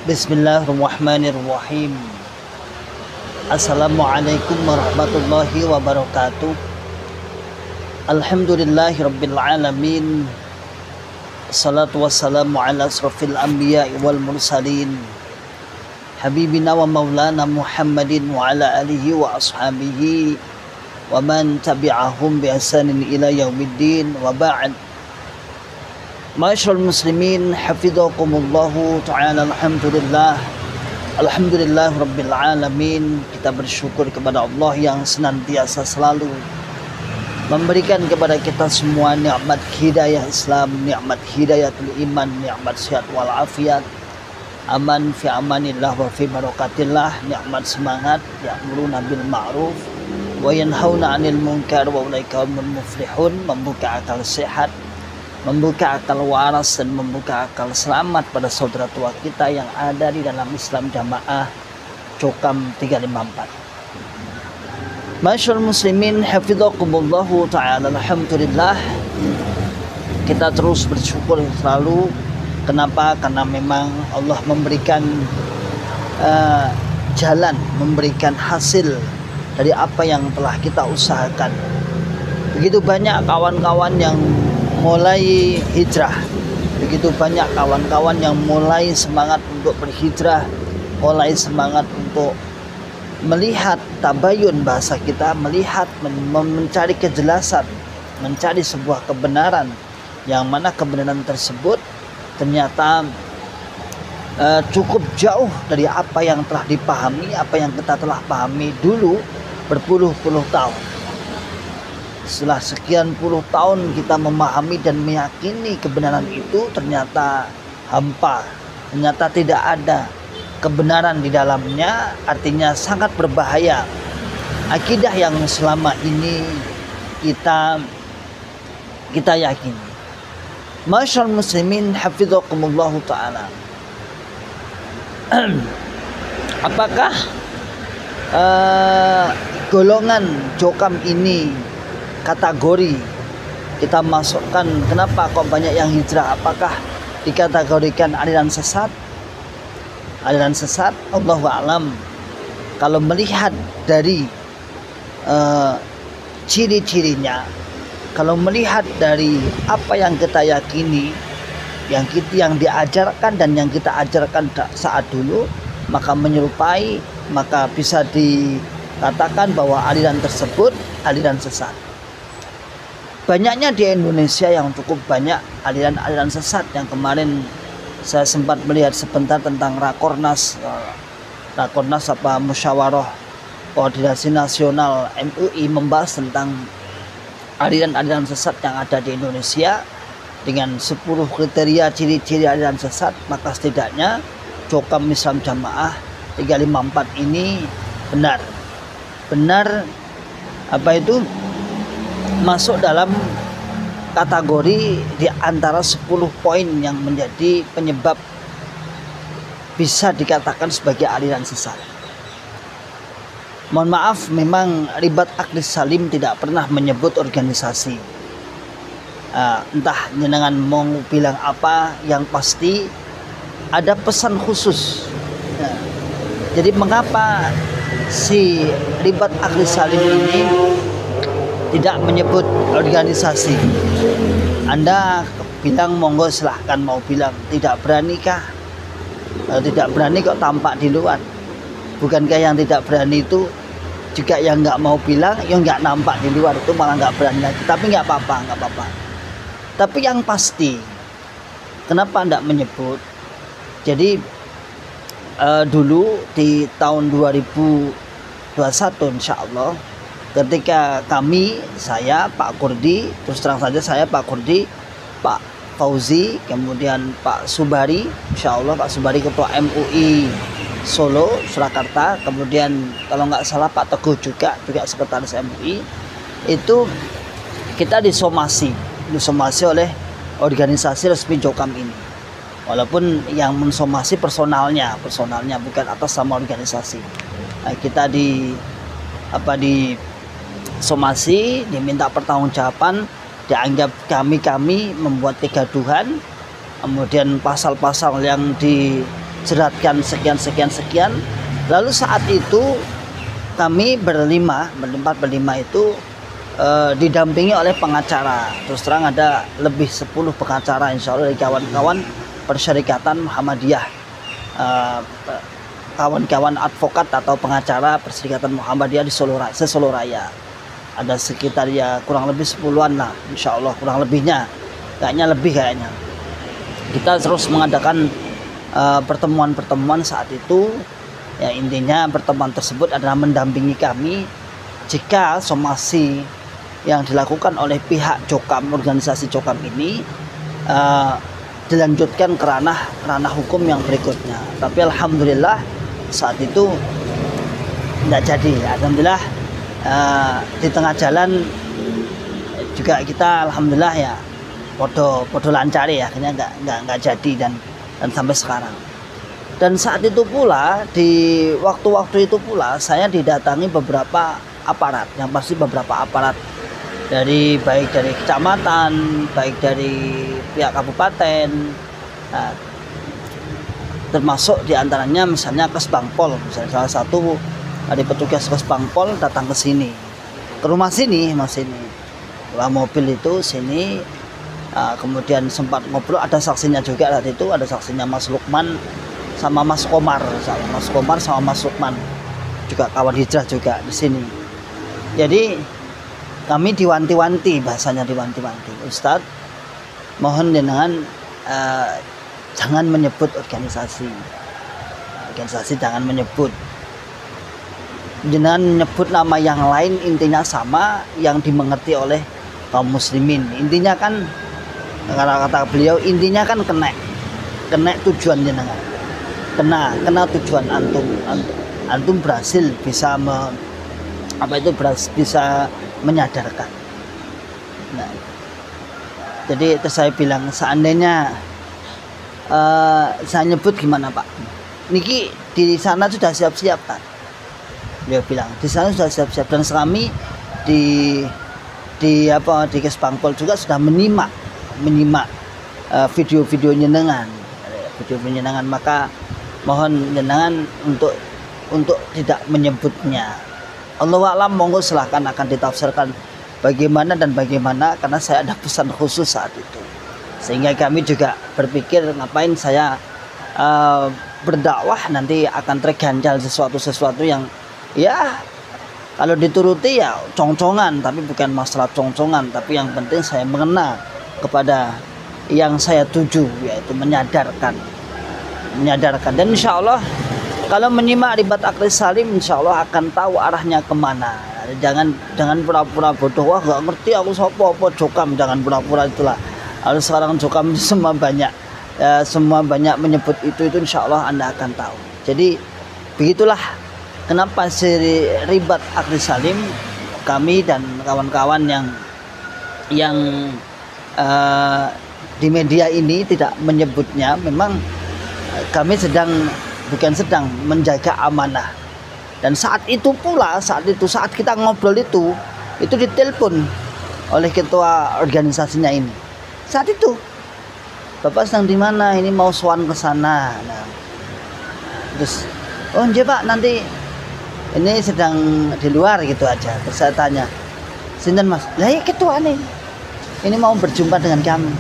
Bismillahirrahmanirrahim. Assalamualaikum warahmatullahi wabarakatuh. Alhamdulillahirabbil alamin. Assalatu wassalamu ala asrofil anbiya'i wal mursalin, habibina wa maulana Muhammadin wa ala alihi wa ashabihi wa man tabi'ahum bi ihsanin ila yaumiddin, wa ba'd. Ma'asyiral muslimin, hafizakumullahu ta'ala. Alhamdulillah rabbil alamin. Kita bersyukur kepada Allah yang senantiasa selalu memberikan kepada kita semua nikmat hidayah Islam, nikmat hidayatul iman, nikmat sehat walafiat, aman fi amanillah wa fi barakatillah, nikmat semangat, ya'muruna bil ma'ruf wa yanhauna 'anil munkar wa ulaika humul muflihun, membuka akal sehat, membuka akal waras, dan membuka akal selamat pada saudara tua kita yang ada di dalam Islam Jamaah Cokam 354. Masyaallah muslimin, hafizakumullahu ta'ala. Alhamdulillah, kita terus bersyukur selalu. Kenapa? Karena memang Allah memberikan jalan, memberikan hasil dari apa yang telah kita usahakan. Begitu banyak kawan-kawan yang mulai hijrah, begitu banyak kawan-kawan yang mulai semangat untuk berhijrah, mulai semangat untuk melihat tabayun, bahasa kita, melihat, mencari kejelasan, mencari sebuah kebenaran, yang mana kebenaran tersebut ternyata cukup jauh dari apa yang telah dipahami, apa yang kita telah pahami dulu berpuluh-puluh tahun. Setelah sekian puluh tahun kita memahami dan meyakini kebenaran itu, ternyata hampa, ternyata tidak ada kebenaran di dalamnya, artinya sangat berbahaya. Akidah yang selama ini kita yakini. Masyaallah muslimin, hafizakumullahu ta'ala. Apakah golongan Cokam ini kategori kita masukkan, kenapa kok banyak yang hijrah? Apakah dikategorikan aliran sesat? Aliran sesat, Allahu a'lam. Kalau melihat dari ciri-cirinya, kalau melihat dari apa yang kita yakini, yang diajarkan dan yang kita ajarkan saat dulu, maka menyerupai, maka bisa dikatakan bahwa aliran tersebut aliran sesat. Banyaknya di Indonesia yang cukup banyak aliran-aliran sesat. Yang kemarin saya sempat melihat sebentar tentang Rakornas Musyawarah Koordinasi Nasional MUI, membahas tentang aliran-aliran sesat yang ada di Indonesia dengan 10 kriteria ciri-ciri aliran sesat. Maka setidaknya Cokam Islam Jamaah 354 ini benar masuk dalam kategori di antara 10 poin yang menjadi penyebab bisa dikatakan sebagai aliran sesat. Mohon maaf, memang Ribat Aklis Salim tidak pernah menyebut organisasi. Entah jenengan mau bilang apa, yang pasti ada pesan khusus. Jadi mengapa si Ribat Aklis Salim ini tidak menyebut organisasi? Anda bilang monggo, silahkan mau bilang. Tidak berani kah? Tidak berani kok tampak di luar. Bukankah yang tidak berani itu juga yang nggak mau bilang, yang nggak nampak di luar, itu malah nggak berani lagi. Tapi nggak apa-apa. Tapi yang pasti, kenapa nggak menyebut? Jadi dulu di tahun 2021 insya Allah, ketika saya Pak Kurdi, terus terang saja saya Pak Kurdi, Pak Fauzi, kemudian Pak Subari, insya Allah Pak Subari Ketua MUI Solo, Surakarta, kemudian kalau nggak salah Pak Teguh juga sekretaris MUI, itu kita disomasi oleh organisasi resmi Cokam ini. Walaupun yang mensomasi personalnya bukan atas nama organisasi. Nah, kita somasi, diminta pertanggungjawaban dianggap kami membuat kegaduhan, kemudian pasal-pasal yang dijeratkan sekian. Lalu saat itu kami berempat berlima itu didampingi oleh pengacara. Terus terang ada lebih 10 pengacara insya Allah dari kawan-kawan Persyarikatan Muhammadiyah, kawan-kawan advokat atau pengacara Persyarikatan Muhammadiyah di Solo Raya. Ada sekitar ya kurang lebih 10-an lah insya Allah, kurang lebihnya kayaknya. Kita terus mengadakan pertemuan saat itu. Ya, intinya pertemuan tersebut adalah mendampingi kami jika somasi yang dilakukan oleh pihak Jokam, organisasi Jokam ini dilanjutkan ke ranah hukum yang berikutnya. Tapi alhamdulillah saat itu tidak jadi. Alhamdulillah di tengah jalan juga kita alhamdulillah ya podo lancar ya, akhirnya nggak jadi dan sampai sekarang. Dan saat itu pula, di waktu-waktu itu pula saya didatangi beberapa aparat, yang pasti beberapa aparat baik dari kecamatan, baik dari pihak kabupaten, termasuk diantaranya misalnya Kesbangpol, misalnya salah satu dari petugas Kesbangpol datang ke sini, ke rumah sini, bawa mobil itu sini, kemudian sempat ngobrol, ada saksinya juga saat itu, ada saksinya Mas Lukman sama Mas Komar sama Mas Lukman, juga kawan hijrah juga di sini. Jadi kami diwanti-wanti, bahasanya diwanti-wanti, Ustadz mohon jenengan jangan menyebut organisasi jangan menyebut, jenengan menyebut nama yang lain, intinya sama yang dimengerti oleh kaum muslimin. Intinya kan kata beliau, intinya kan kena tujuan jenengan, kena tujuan antum berhasil bisa bisa menyadarkan. Nah, jadi terus saya bilang, seandainya saya nyebut gimana Pak, niki di sana sudah siap-siap kan? Dia bilang di sana sudah siap-siap, dan kami di Kesbangpol juga sudah menyimak video jenengan, maka mohon jenengan untuk tidak menyebutnya. Allahu a'lam, monggo silahkan akan ditafsirkan bagaimana, karena saya ada pesan khusus saat itu, sehingga kami juga berpikir ngapain saya berdakwah nanti akan terganjal sesuatu yang ya kalau dituruti ya congcongan, tapi bukan masalah congcongan, tapi yang penting saya mengena kepada yang saya tuju, yaitu menyadarkan. Dan insya Allah kalau menyimak ribat akli salim, insya Allah akan tahu arahnya kemana. Jangan pura-pura bodoh, wah nggak ngerti aku apa Jokam, jangan pura-pura itulah. Harus sekarang Jokam semua banyak menyebut itu insya Allah Anda akan tahu. Jadi begitulah kenapa seri ribat akli salim kami dan kawan-kawan yang di media ini tidak menyebutnya. Memang kami bukan sedang menjaga amanah. Dan saat kita ngobrol itu ditelepon oleh ketua organisasinya ini. Saat itu, Bapak sedang di mana? Ini mau sowan ke sana. Nah, terus, oh iya Pak, nanti ini sedang di luar gitu aja. Terus saya tanya, sinten Mas? Lah ya ketua nih. Ini mau berjumpa dengan kami.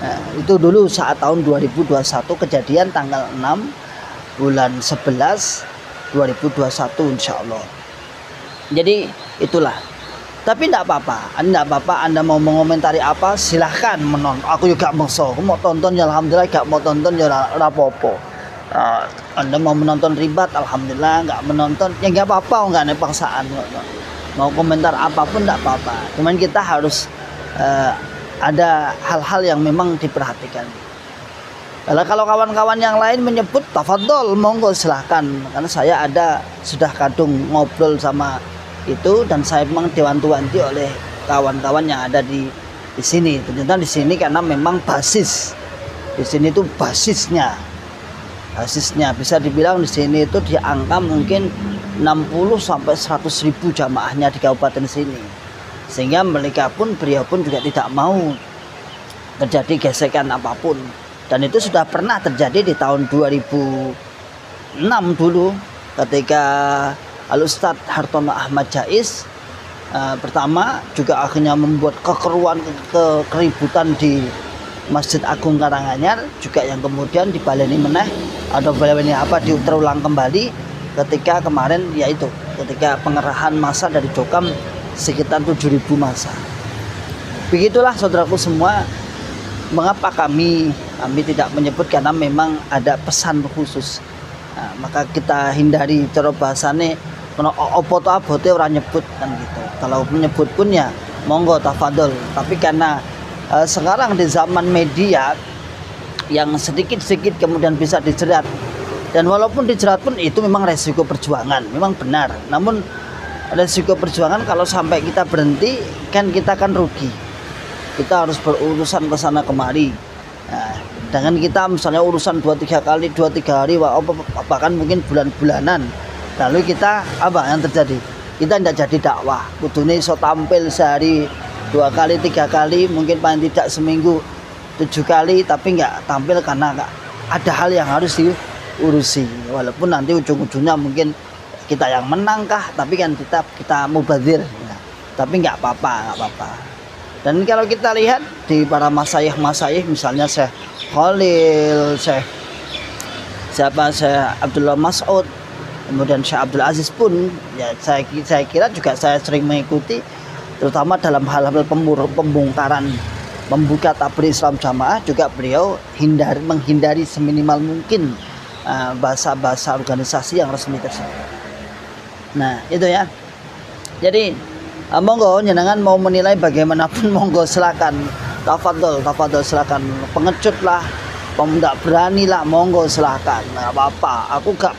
Nah, itu dulu saat tahun 2021, kejadian tanggal 6 bulan 11 2021 insya Allah. Jadi itulah. Tapi tidak apa-apa, Anda mau mengomentari apa silahkan menonton. Aku juga mau tonton ya alhamdulillah, gak mau tonton ya rapopo. Anda mau menonton ribat alhamdulillah, nggak menonton ya nggak apa-apa, nggak ada paksaan. Mau komentar apapun tidak apa-apa, cuman kita harus ada hal-hal yang memang diperhatikan. Kalau kawan-kawan yang lain menyebut tafadhol, monggo silahkan, karena saya sudah kadung ngobrol sama itu, dan saya memang diwanti-wanti oleh kawan-kawan yang ada di sini. Ternyata di sini karena memang basis di sini itu basisnya bisa dibilang di sini itu di angka mungkin 60 sampai 100 ribu jamaahnya di kabupaten sini. sehingga beliau pun juga tidak mau terjadi gesekan apapun. Dan itu sudah pernah terjadi di tahun 2006 dulu ketika Al-Ustadz Hartono Ahmad Jais pertama juga akhirnya membuat kekeruan keributan di Masjid Agung Karanganyar, juga yang kemudian dibaleni meneh atau baleni terulang kembali ketika kemarin, yaitu ketika pengerahan massa dari Jokam sekitar 7.000 massa. Begitulah saudaraku semua, mengapa kami tidak menyebut, karena memang ada pesan khusus. Maka kita hindari cara bahasane kena opo to abote ora nyebut kan gitu. Kalau menyebut pun ya monggo tafadhol, tapi karena sekarang di zaman media yang sedikit-sedikit kemudian bisa dijerat, dan walaupun dijerat pun itu memang resiko perjuangan, memang benar. Namun resiko perjuangan kalau sampai kita berhenti kan kita akan rugi. Kita harus berurusan ke sana kemari. Nah, dengan kita misalnya urusan 2-3 hari bahkan mungkin bulan-bulanan, lalu kita apa yang terjadi? Kita tidak jadi dakwah. Kudune iso tampil sehari 2 kali 3 kali, mungkin paling tidak seminggu 7 kali, tapi nggak tampil karena ada hal yang harus diurusi. Walaupun nanti ujung-ujungnya mungkin kita yang menang kah, tapi kan kita mubazir. Ya. Tapi nggak apa-apa. Dan kalau kita lihat di para masayikh misalnya Syekh Khalil, Syekh Abdullah Mas'ud, kemudian Syekh Abdul Aziz pun ya saya kira juga saya sering mengikuti, terutama dalam hal-hal pembongkaran membuka tabligh Islam jamaah, juga beliau menghindari seminimal mungkin bahasa-bahasa organisasi yang resmi tersebut. Nah itu ya, jadi monggo jenengan mau menilai bagaimanapun monggo silakan, tafadhol silakan, pengecut lah, pemuda berani lah, monggo silakan, nggak apa-apa. Aku gak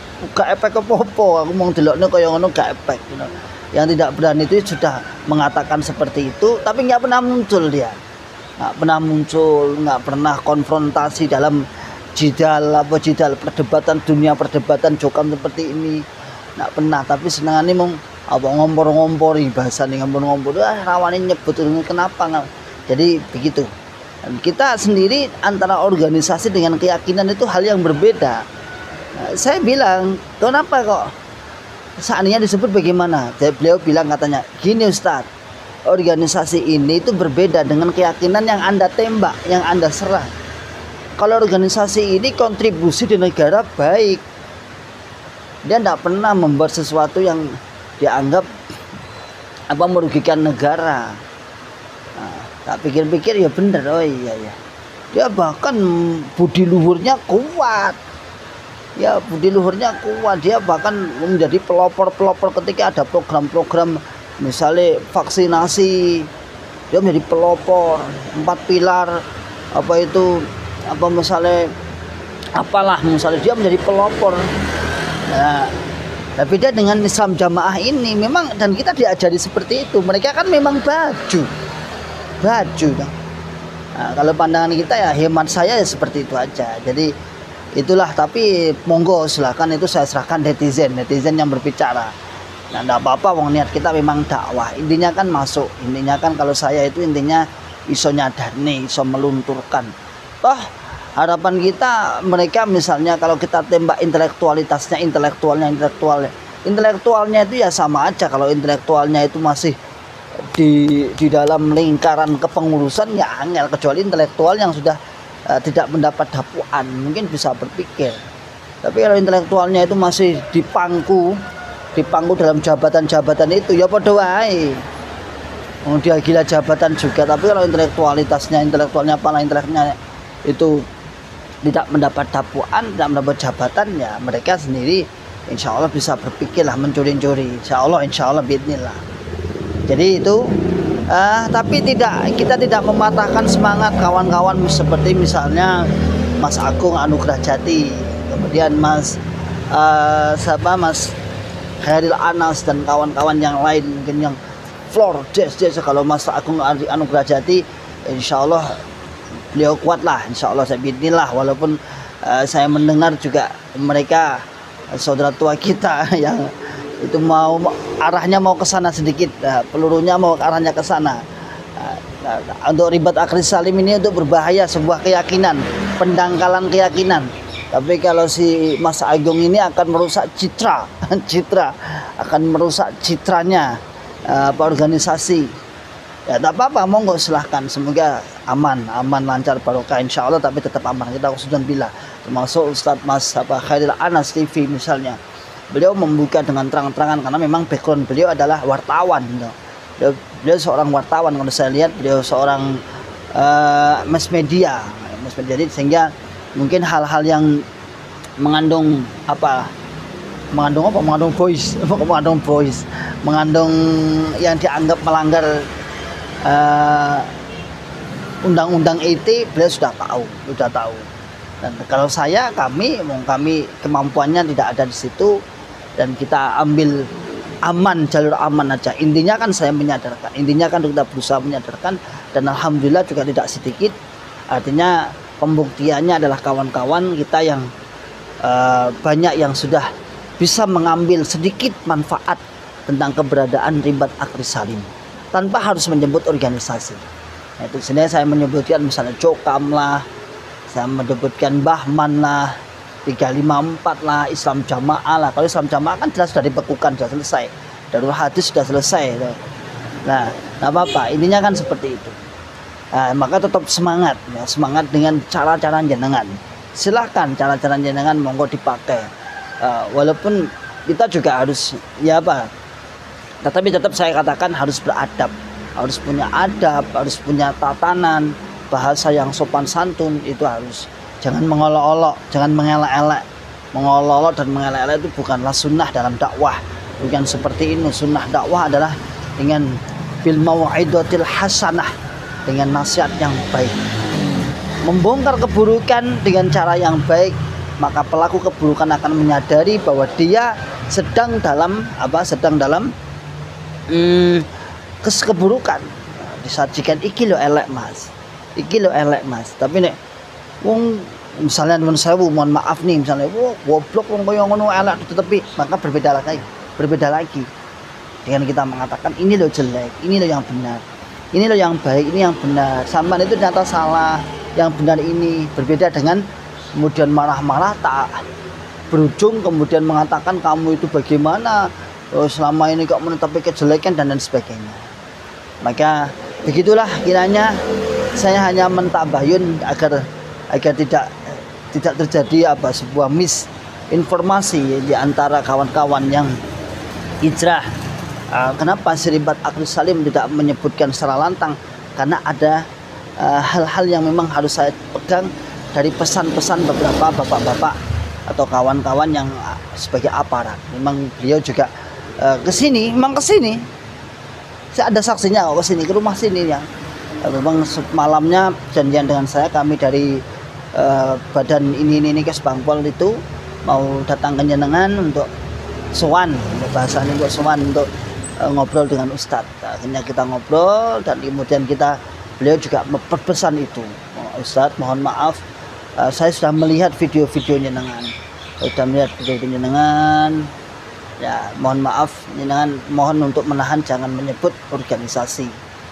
efek apa-apa, aku mau delokne kaya ngono gak efek, you know. Yang tidak berani itu sudah mengatakan seperti itu, tapi nggak pernah muncul dia, nggak pernah konfrontasi dalam jidal perdebatan dunia, perdebatan Jokam seperti ini, nggak pernah. Tapi senangannya mau ngompor-ngompori, bahasa nih ngompor-ngompor, rawanin nyebut kenapa nggak. Jadi begitu. Dan kita sendiri antara organisasi dengan keyakinan itu hal yang berbeda. Saya bilang, kenapa kok seandainya disebut bagaimana? Jadi beliau bilang, katanya gini Ustadz, organisasi ini itu berbeda dengan keyakinan yang Anda tembak, yang Anda serang. Kalau organisasi ini kontribusi di negara baik, dia tidak pernah membuat sesuatu yang dianggap merugikan negara. Nah, tak pikir-pikir ya bener, oh iya ya. Dia bahkan budi luhurnya kuat. Dia bahkan menjadi pelopor ketika ada program-program misalnya vaksinasi, dia menjadi pelopor 4 pilar misalnya dia menjadi pelopor. Nah, tapi beda dengan Islam jamaah ini memang, dan kita diajari seperti itu. Mereka kan memang baju. Nah, kalau pandangan kita ya hemat saya ya seperti itu aja. Jadi itulah, tapi monggo silakan, itu saya serahkan netizen yang berbicara. Nah, enggak apa-apa, wong niat kita memang dakwah. Intinya kan masuk. Intinya kan kalau saya itu intinya iso nyadarne, iso melunturkan. Toh harapan kita mereka misalnya kalau kita tembak intelektualitasnya, intelektualnya itu ya sama aja. Kalau intelektualnya itu masih di dalam lingkaran kepengurusan ya angel, kecuali intelektual yang sudah tidak mendapat dapuan mungkin bisa berpikir. Tapi kalau intelektualnya itu masih dipangku dalam jabatan-jabatan itu ya padha wae. Dia gila jabatan juga, tapi kalau intelektualnya itu tidak mendapat dapuan, tidak mendapat jabatan, ya mereka sendiri insya Allah bisa berpikirlah mencuri-curi, insya Allah bismillah. Jadi itu tapi kita tidak mematahkan semangat kawan-kawan seperti misalnya Mas Agung Anugrah Jati, kemudian Mas Khairil Anas dan kawan-kawan yang lain, mungkin yang floor jazz. Kalau Mas Agung Anugrah Jati insya Allah beliau kuat lah, insya Allah saya bismillah. Walaupun saya mendengar juga mereka saudara tua kita itu mau arahnya mau ke sana sedikit, pelurunya mau arahnya ke sana. Untuk ribat akhir salim ini untuk berbahaya, sebuah keyakinan, pendangkalan keyakinan. Tapi kalau si Mas Agung ini akan merusak citra, akan merusak citranya organisasi. Ya tak apa-apa, monggo silahkan, semoga aman lancar barokah insya Allah, tapi tetap aman, kita khususkan bila termasuk Ustadz Mas Khairil Anas TV misalnya, beliau membuka dengan terang-terangan karena memang background beliau adalah wartawan gitu. Beliau seorang wartawan, kalau saya lihat beliau seorang mass media, sehingga mungkin hal-hal yang mengandung voice, mengandung yang dianggap melanggar undang-undang IT, beliau sudah tahu. Dan kalau kami kemampuannya tidak ada di situ, dan kita ambil jalur aman aja. Intinya kan saya menyadarkan, kita berusaha menyadarkan, dan alhamdulillah juga tidak sedikit. Artinya pembuktiannya adalah kawan-kawan kita yang banyak yang sudah bisa mengambil sedikit manfaat tentang keberadaan ribat akhir salim tanpa harus menyebut organisasi. Nah, itu sebenarnya saya menyebutkan misalnya Cokam lah, saya menyebutkan Bahman lah, 354 lah, Islam Jamaah lah. Kalau Islam Jamaah kan jelas sudah dibekukan, sudah selesai. Darul Hadis sudah selesai. Nah, nggak apa-apa. Intinya kan seperti itu. Nah, maka tetap semangat, ya, semangat dengan cara-cara jenengan. Silahkan cara-cara jenengan monggo dipakai. Walaupun kita juga harus tetapi tetap saya katakan harus beradab, harus punya adab, harus punya tatanan, bahasa yang sopan santun itu harus. Jangan mengolok-olok, jangan mengelak-elak. Mengolok-olok dan mengelak-elak itu bukanlah sunnah dalam dakwah. Bukan seperti ini. Sunnah dakwah adalah dengan bil mau'idatil hasanah, dengan nasihat yang baik. Membongkar keburukan dengan cara yang baik, maka pelaku keburukan akan menyadari bahwa dia sedang dalam keburukan. Disajikan iki lo elek mas, tapi nek wong misalnya teman saya, mohon maaf nih, misalnya goblok wong koyo ngono elek, tetapi maka berbeda lagi dengan kita mengatakan ini lo jelek, ini lo yang benar, ini lo yang baik, ini yang benar, sampean itu ternyata salah, yang benar ini. Berbeda dengan kemudian marah-marah tak berujung kemudian mengatakan kamu itu bagaimana, selama ini kok menetapi kejelekan dan sebagainya. Maka begitulah kiranya saya hanya mentabayun agar tidak terjadi sebuah misinformasi di antara kawan-kawan yang hijrah. Kenapa ribat akhir salim tidak menyebutkan secara lantang? Karena ada hal-hal yang memang harus saya pegang dari pesan-pesan beberapa bapak-bapak atau kawan-kawan yang sebagai aparat. Memang beliau juga kesini. Saya ada saksinya kok, kesini, ke rumah sini ya. Memang malamnya janjian dengan saya, kami dari badan ini Kes Bangpol itu mau datang ke jenengan untuk sowan, bahasanya untuk sowan, untuk ngobrol dengan Ustadz. Akhirnya kita ngobrol dan kemudian beliau juga berpesan itu, Ustadz mohon maaf, saya sudah melihat video-video jenengan, ya mohon maaf jenengan, mohon untuk menahan jangan menyebut organisasi.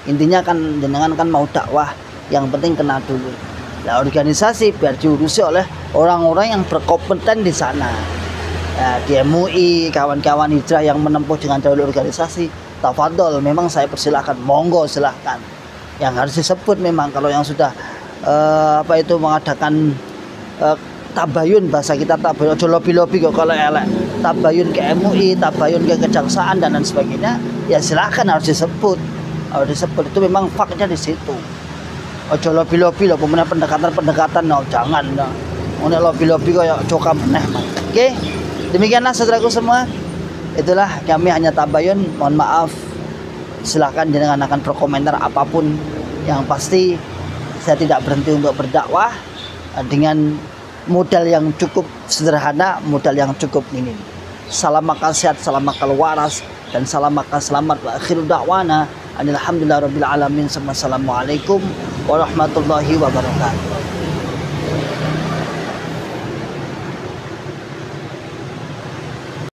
Intinya kan jenengan kan mau dakwah, yang penting kena dulu. Nah, organisasi biar diurusi oleh orang-orang yang berkompeten di sana. Ya, di MUI, kawan-kawan hijrah yang menempuh dengan jalur organisasi, tafadhol, memang saya persilahkan, monggo silahkan. Yang harus disebut memang kalau yang sudah mengadakan tabayun, bahasa kita tabayun, ojo lobi-lobi kok kalau elek. Tabayun ke MUI, tabayun ke kejaksaan dan lain sebagainya, ya silahkan harus disebut. Itu memang faknya di situ. Ojo lobi-lobi loh, pemenang pendekatan no, jangan no. Ono lobi-lobi kayak Cokam meneh. Oke. Demikianlah saudaraku semua. Itulah kami hanya tabayun, mohon maaf. Silahkan jangan akan berkomentar apapun. Yang pasti saya tidak berhenti untuk berdakwah dengan modal yang cukup sederhana, modal yang cukup minim. Salam makan sehat, salam makan waras, dan salam makan selamat. Wa akhiru da'wana alhamdulillahirabbil alamin. Assalamualaikum warahmatullahi wabarakatuh.